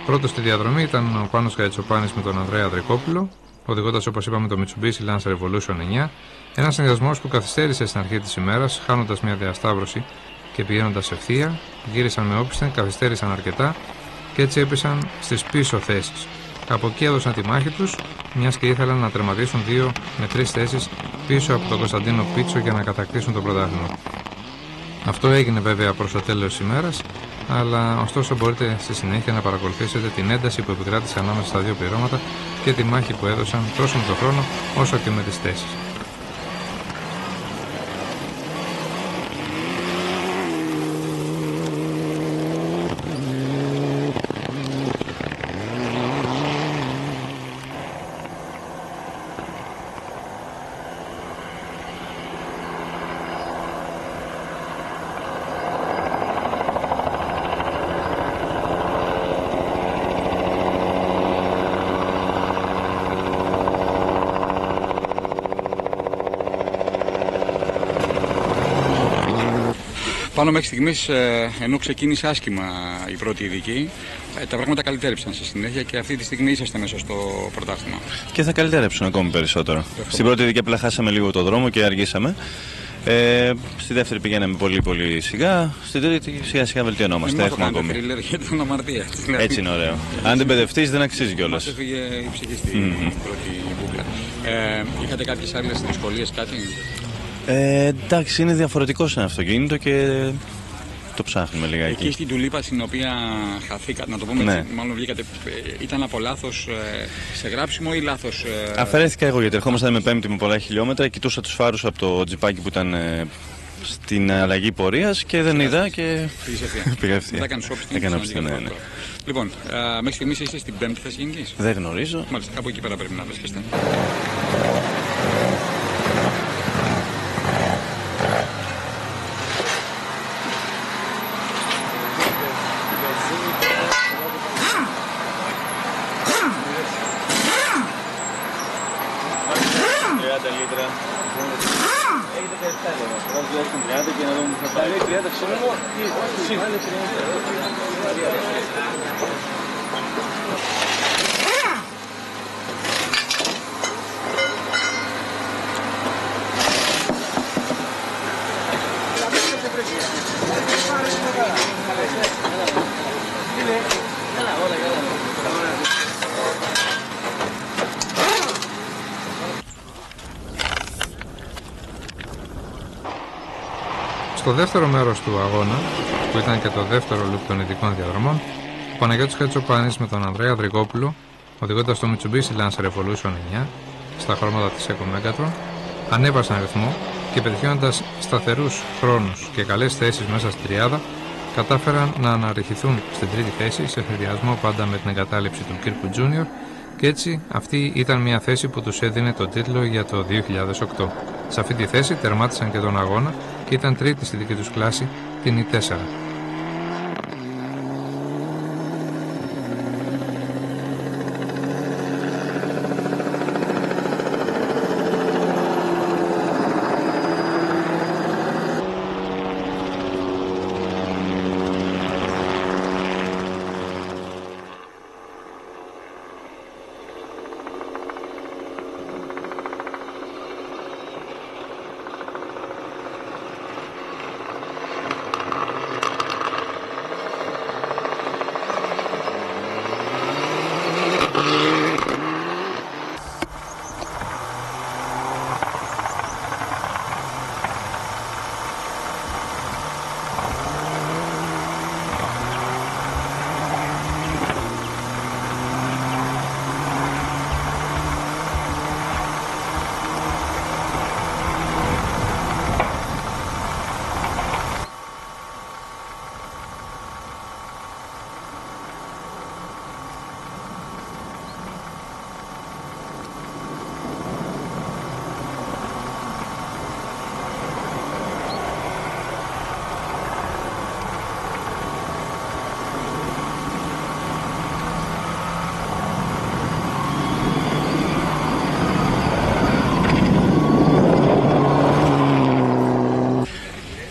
Πρώτος στη διαδρομή ήταν ο Πάνος Καϊτσοπάνης με τον Ανδρέα Ανδρικόπουλο, οδηγώντας όπως είπαμε το Mitsubishi Lancer Evolution 9, ένας συνδυασμός που καθυστέρησε στην αρχή της ημέρας, χάνοντας μια διασταύρωση και πηγαίνοντας ευθεία, γύρισαν με όπισθεν, καθυστέρησαν αρκετά και έτσι έπεσαν στις πίσω θέσεις. Από εκεί έδωσαν τη μάχη τους, μιας και ήθελαν να τερματίσουν 2 με 3 θέσεις πίσω από τον Κωνσταντίνο Πίτσο για να κατακτήσουν το πρωτάθλημα. Αυτό έγινε βέβαια προς το τέλος της ημέρας, αλλά ωστόσο μπορείτε στη συνέχεια να παρακολουθήσετε την ένταση που επικράτησε ανάμεσα στα δύο πληρώματα και τη μάχη που έδωσαν τόσο με τον χρόνο όσο και με τις θέσεις. Πάνω μέχρι στιγμής, ενώ ξεκίνησε άσχημα η πρώτη ειδική, τα πράγματα καλυτέρεψαν στη συνέχεια και αυτή τη στιγμή είσαστε μέσα στο πρωτάθλημα. Και θα καλυτέρεψουν ακόμη περισσότερο. Στην πρώτη ειδική απλά χάσαμε λίγο το δρόμο και αργήσαμε. Στη δεύτερη πηγαίναμε πολύ σιγά. Στην τρίτη σιγά σιγά βελτιωνόμαστε. Έχουμε ακόμη. Για την αμαρτία. Έτσι είναι ωραίο. Αν δεν παιδευτείς δεν αξίζει κιόλας. Μας έφυγε η ψυχή στην πρώτη μπουκλα. Είχατε κάποιες άλλες δυσκολίες, κάτι? Εντάξει, είναι διαφορετικό σε ένα αυτοκίνητο και το ψάχνουμε λιγάκι. Εκεί στην τουλίπα στην οποία χαθήκατε, να το πούμε έτσι, μάλλον βγήκατε, ήταν από λάθος σε γράψιμο ή λάθος? Αφαιρέθηκα εγώ γιατί ερχόμασταν με πέμπτη με πολλά χιλιόμετρα, κοιτούσα τους φάρους από το τζιπάκι που ήταν στην αλλαγή πορείας και δεν είδα και πήγα ευθεία. Έκανα όπισθεν, ναι. Λοιπόν, μέχρι στιγμής είστε στην πέμπτη θέση γενικής? Δεν γνωρίζω. Μάλιστα, κάπου εκεί πέρα πρέπει να βρίσκεστε. Στο δεύτερο μέρος του αγώνα, που ήταν και το δεύτερο loop των ειδικών διαδρομών, ο Παναγιώτης Καϊτσοπάνης με τον Ανδρέα Ανδρικόπουλο, οδηγώντας το Mitsubishi Lancer Evolution 9 στα χρώματα της Eco Megatron, ανέβασαν ρυθμό και πετυχαίνοντας σταθερούς χρόνους και καλές θέσεις μέσα στην τριάδα, κατάφεραν να αναρριχηθούν στην τρίτη θέση σε συνδυασμό πάντα με την εγκατάλειψη του Κίρκου Junior και έτσι αυτή ήταν μια θέση που τους έδινε τον τίτλο για το 2008. Σε αυτή τη θέση τερμάτισαν και τον αγώνα και ήταν τρίτη στη δική τους κλάση, την E4.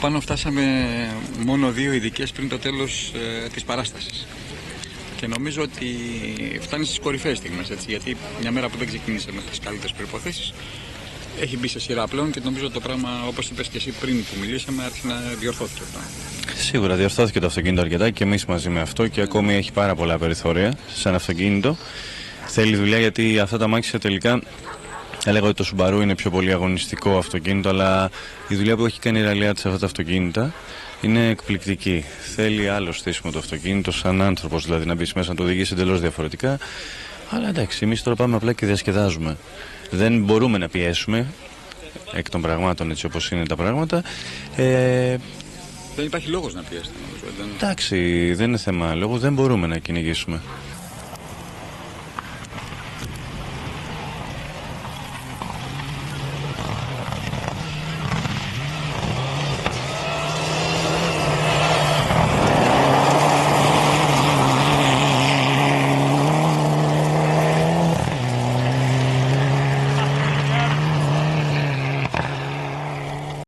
Πάνω φτάσαμε μόνο 2 ειδικές πριν το τέλος της παράστασης. Και νομίζω ότι φτάνει στις κορυφαίες στιγμές, έτσι, γιατί μια μέρα που δεν ξεκίνησε με τις καλύτερες προϋποθέσεις έχει μπει σε σειρά πλέον και νομίζω ότι το πράγμα, όπως είπες και εσύ πριν που μιλήσαμε, άρχισε να διορθώθηκε αυτό. Σίγουρα διορθώθηκε το αυτοκίνητο αρκετά και εμείς μαζί με αυτό και ακόμη έχει πάρα πολλά περιθώρια σαν αυτοκίνητο. Θέλει δουλειά γιατί αυτά τα αμάξια τελικά, έλεγα ότι το Subaru είναι πιο πολύ αγωνιστικό αυτοκίνητο, αλλά η δουλειά που έχει κάνει η Ralliart σε αυτά τα αυτοκίνητα είναι εκπληκτική. Θέλει άλλο στήσιμο το αυτοκίνητο, σαν άνθρωπος δηλαδή, να μπει μέσα να το οδηγήσει εντελώς διαφορετικά. Αλλά εντάξει, εμείς τώρα πάμε απλά και διασκεδάζουμε. Δεν μπορούμε να πιέσουμε εκ των πραγμάτων έτσι όπως είναι τα πράγματα. Δεν υπάρχει λόγος να πιέσετε, νομίζω. Εντάξει, δεν είναι θέμα λόγου, δεν μπορούμε να κυνηγήσουμε.